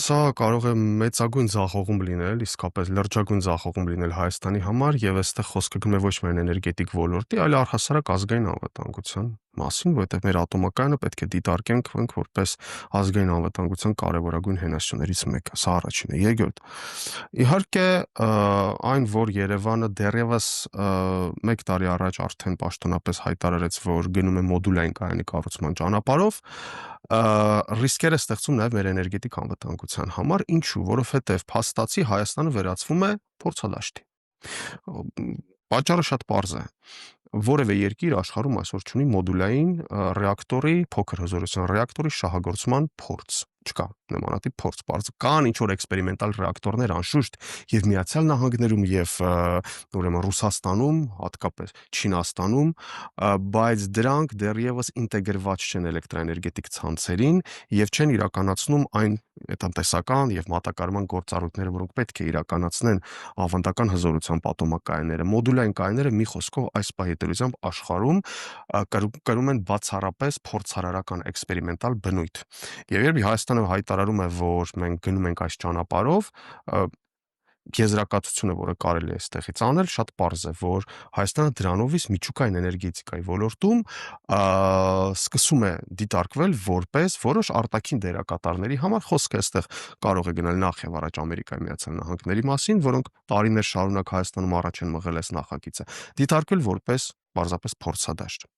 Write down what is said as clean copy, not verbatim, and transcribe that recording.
Սա կարող է մեծագույն ձախողում լինել, իսկապես լրջագույն ձախողում լինել Հայաստանի համար, եւ այստեղ խոսքը գնում է ոչ միայն էներգետիկ ոլորտի, այլ առհասարակ ազգային անվտանգության մասին, որովհետեւ մեր ատոմակայանը պետք է դիտարկենք որպես ազգային անվտանգության կարևորագույն հենասյուներից մեկը, սա առաջինը։ Երկրորդ, իհարկե, այն, որ Երևանը դեռևս 1 տարի առաջ արդեն պաշտոնապես հայտարարեց, որ գնում է մոդուլային կայանի կառուցման ճանապարհով, ռիսկեր է ստեղծում նաև մեր էներգետիկ անվտանգության համար, ինչու, որովհետև փաստացի Հայաստանը վերածվում է փորձադաշտի։ Պատճառը շատ պարզ է։ Որևէ երկիր աշխարհում այսօր չունի մոդուլային ռեակտորի, փոքր հզորության ռեակտորի շահագործման փորձ։ Չկա նմանատիպ փորձ, կան ինչ-որ էքսպերիմենտալ ռեակտորներ անշուշտ եւ Միացյալ Նահանգներում եւ ուրեմն Ռուսաստանում, հատկապես Չինաստանում, բայց դրանք դեռևս ինտեգրված չեն էլեկտրաէներգետիկ ցանցերին եւ չեն իրականացնում այն տնտեսական եւ մատակարարման գործառույթները, որոնք պետք է իրականացնեն ավանդական հզորությամբ ատոմակայանները։ Մոդուլային կայանները մի խոսքով այս պահի դրությամբ աշխարհում կրում են բացառապես փորձարարական էքսպերիմենտալ բնույթ։ Եվ երբ Հայաստանը հայտարարում է, որ մենք գնում ենք այս ճանապարհով, եզրակացությունը, որը կարելի է այստեղից անել, շատ պարզ է, որ Հայաստանը դրանով իսկ միջուկային էներգետիկայի ոլորտում սկսում է դիտարկվել որպես որոշ արտաքին դերակատարների համար, խոսքը այստեղ կարող է գնալ նախ եւ առաջ Ամերիկայի Միացյալ Նահանգների մասին, որոնք տարիներ շարունակ Հայաստանում առաջ են մղել այս նախագիծը, դիտարկվել որպես պարզապես փորձադաշտ։